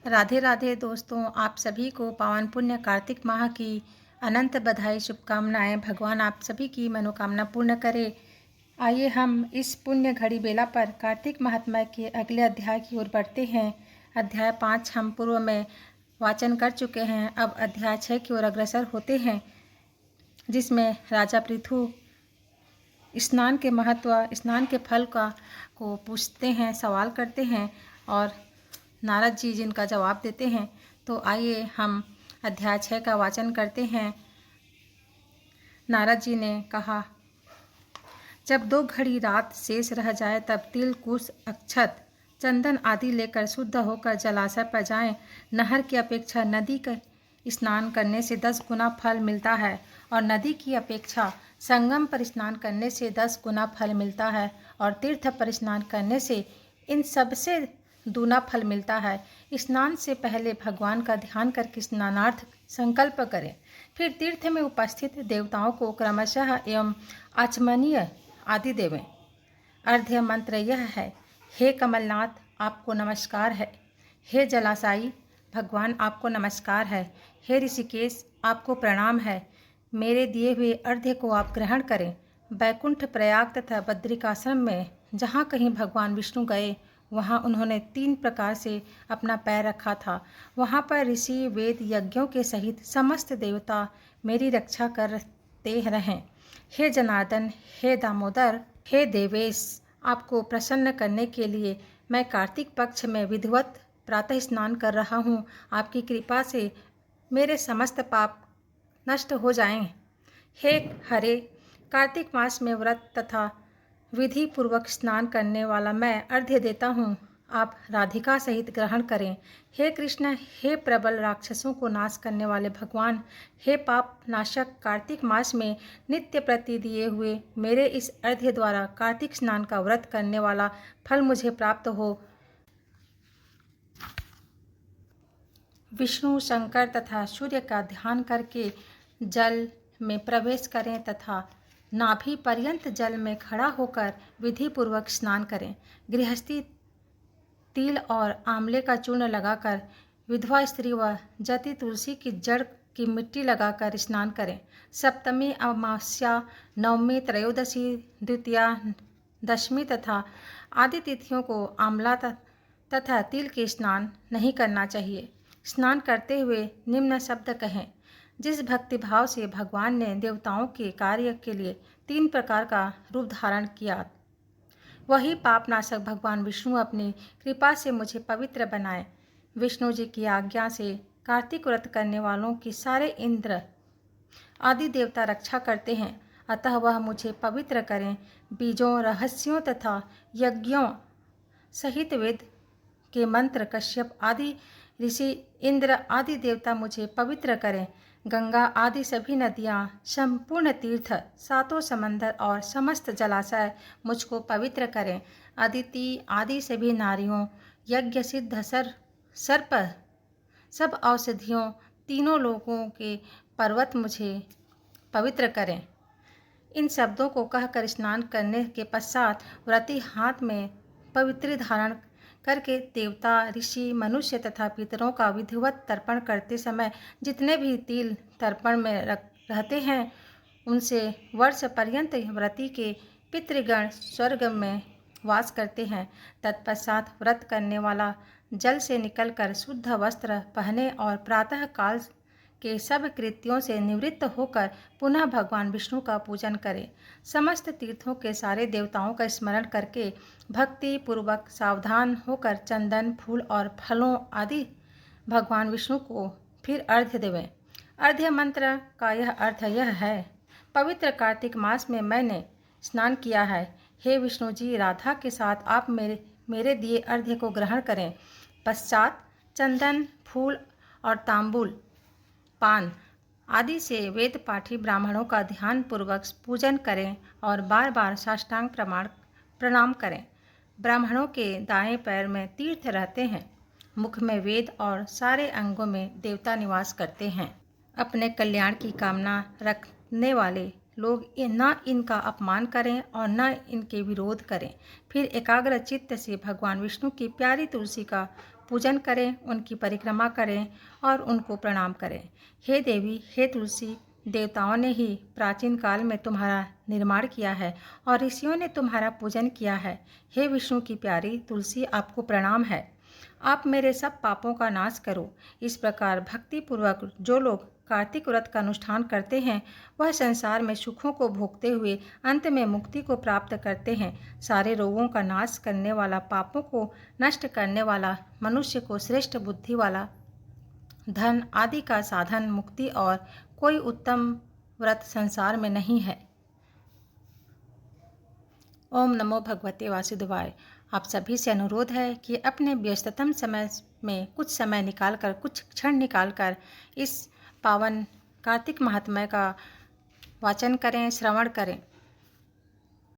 राधे राधे दोस्तों, आप सभी को पावन पुण्य कार्तिक माह की अनंत बधाई शुभकामनाएं। भगवान आप सभी की मनोकामना पूर्ण करे। आइए हम इस पुण्य घड़ी बेला पर कार्तिक महात्मा के अगले अध्याय की ओर बढ़ते हैं। अध्याय 5 हम पूर्व में वाचन कर चुके हैं। अब अध्याय 6 की ओर अग्रसर होते हैं, जिसमें राजा पृथु स्नान के महत्व, स्नान के फल को पूछते हैं, सवाल करते हैं और नारद जी जिनका जवाब देते हैं। तो आइए हम अध्याय 6 का वाचन करते हैं। नारद जी ने कहा, जब 2 घड़ी रात शेष रह जाए तब तिल, कुश, अक्षत, चंदन आदि लेकर शुद्ध होकर जलाशय पर जाएं। नहर की अपेक्षा नदी का स्नान करने से 10 गुना फल मिलता है और नदी की अपेक्षा संगम पर स्नान करने से 10 गुना फल मिलता है और तीर्थ पर स्नान करने से इन सबसे दूना फल मिलता है। स्नान से पहले भगवान का ध्यान करके स्नानार्थ संकल्प करें। फिर तीर्थ में उपस्थित देवताओं को क्रमशः एवं आचमनीय आदि देवें। अर्घ्य मंत्र यह है, हे कमलनाथ आपको नमस्कार है। हे जलाशायी भगवान आपको नमस्कार है। हे ऋषिकेश आपको प्रणाम है। मेरे दिए हुए अर्घ्य को आप ग्रहण करें। बैकुंठ, प्रयाग तथा बद्रिकाश्रम में जहाँ कहीं भगवान विष्णु गए वहाँ उन्होंने 3 प्रकार से अपना पैर रखा था। वहाँ पर ऋषि, वेद, यज्ञों के सहित समस्त देवता मेरी रक्षा करते रहें। हे जनार्दन, हे दामोदर, हे देवेश, आपको प्रसन्न करने के लिए मैं कार्तिक पक्ष में विधिवत प्रातः स्नान कर रहा हूँ। आपकी कृपा से मेरे समस्त पाप नष्ट हो जाएं। हे हरे, कार्तिक मास में व्रत तथा विधि पूर्वक स्नान करने वाला मैं अर्घ्य देता हूँ, आप राधिका सहित ग्रहण करें। हे कृष्ण, हे प्रबल राक्षसों को नाश करने वाले भगवान, हे पाप नाशक, कार्तिक मास में नित्य प्रति दिए हुए मेरे इस अर्घ्य द्वारा कार्तिक स्नान का व्रत करने वाला फल मुझे प्राप्त हो। विष्णु, शंकर तथा सूर्य का ध्यान करके जल में प्रवेश करें तथा नाभि पर्यंत जल में खड़ा होकर विधि पूर्वक स्नान करें। गृहस्थी तिल और आंवले का चूर्ण लगाकर, विधवा स्त्री व जति तुलसी की जड़ की मिट्टी लगाकर स्नान करें। सप्तमी, अमावस्या, नवमी, त्रयोदशी, द्वितीया, दशमी तथा आदि तिथियों को आंवला तथा तिल के स्नान नहीं करना चाहिए। स्नान करते हुए निम्न शब्द कहें, जिस भक्तिभाव से भगवान ने देवताओं के कार्य के लिए 3 प्रकार का रूप धारण किया, वही पापनाशक भगवान विष्णु अपनी कृपा से मुझे पवित्र बनाए। विष्णु जी की आज्ञा से कार्तिक व्रत करने वालों की सारे इंद्र आदि देवता रक्षा करते हैं, अतः वह मुझे पवित्र करें। बीजों, रहस्यों तथा यज्ञों सहित वेद के मंत्र, कश्यप आदि ऋषि, इंद्र आदि देवता मुझे पवित्र करें। गंगा आदि सभी नदियाँ, संपूर्ण तीर्थ, 7 समंदर और समस्त जलाशय मुझको पवित्र करें। अदिति आदि सभी नारियों, यज्ञ सिद्ध सर्प, सब औषधियों, 3 लोगों के पर्वत मुझे पवित्र करें। इन शब्दों को कहकर स्नान करने के पश्चात व्रती हाथ में पवित्र धारण करके देवता, ऋषि, मनुष्य तथा पितरों का विधिवत तर्पण करते समय जितने भी तिल तर्पण में रहते हैं, उनसे वर्ष पर्यंत व्रती के पितृगण स्वर्ग में वास करते हैं। तत्पश्चात व्रत करने वाला जल से निकलकर शुद्ध वस्त्र पहने और प्रातः काल के सब कृत्यों से निवृत्त होकर पुनः भगवान विष्णु का पूजन करें। समस्त तीर्थों के सारे देवताओं का स्मरण करके भक्ति पूर्वक सावधान होकर चंदन, फूल और फलों आदि भगवान विष्णु को फिर अर्घ्य देवें। अर्घ्य मंत्र का यह अर्थ यह है, पवित्र कार्तिक मास में मैंने स्नान किया है। हे विष्णु जी, राधा के साथ आप मेरे दिए अर्घ्य को ग्रहण करें। पश्चात चंदन, फूल और तांबूल, पान आदि से वेद पाठी ब्राह्मणों का ध्यान पूर्वक पूजन करें और बार बार साष्टांग प्रणाम करें। ब्राह्मणों के दाएं पैर में तीर्थ रहते हैं, मुख में वेद और सारे अंगों में देवता निवास करते हैं। अपने कल्याण की कामना रखने वाले लोग न इनका अपमान करें और न इनके विरोध करें। फिर एकाग्र चित्त से भगवान विष्णु की प्यारी तुलसी का पूजन करें, उनकी परिक्रमा करें और उनको प्रणाम करें। हे देवी, हे तुलसी, देवताओं ने ही प्राचीन काल में तुम्हारा निर्माण किया है और ऋषियों ने तुम्हारा पूजन किया है। हे विष्णु की प्यारी तुलसी, आपको प्रणाम है। आप मेरे सब पापों का नाश करो। इस प्रकार भक्तिपूर्वक जो लोग कार्तिक व्रत का अनुष्ठान करते हैं, वह संसार में सुखों को भोगते हुए अंत में मुक्ति को प्राप्त करते हैं। सारे रोगों का नाश करने वाला, पापों को नष्ट करने वाला, मनुष्य को श्रेष्ठ बुद्धि वाला, धन आदि का साधन, मुक्ति और कोई उत्तम व्रत संसार में नहीं है। ओम नमो भगवते वासुदेवाय। आप सभी से अनुरोध है कि अपने व्यस्ततम समय में कुछ समय निकालकर, कुछ क्षण निकालकर इस पावन कार्तिक महात्म्य का वाचन करें, श्रवण करें।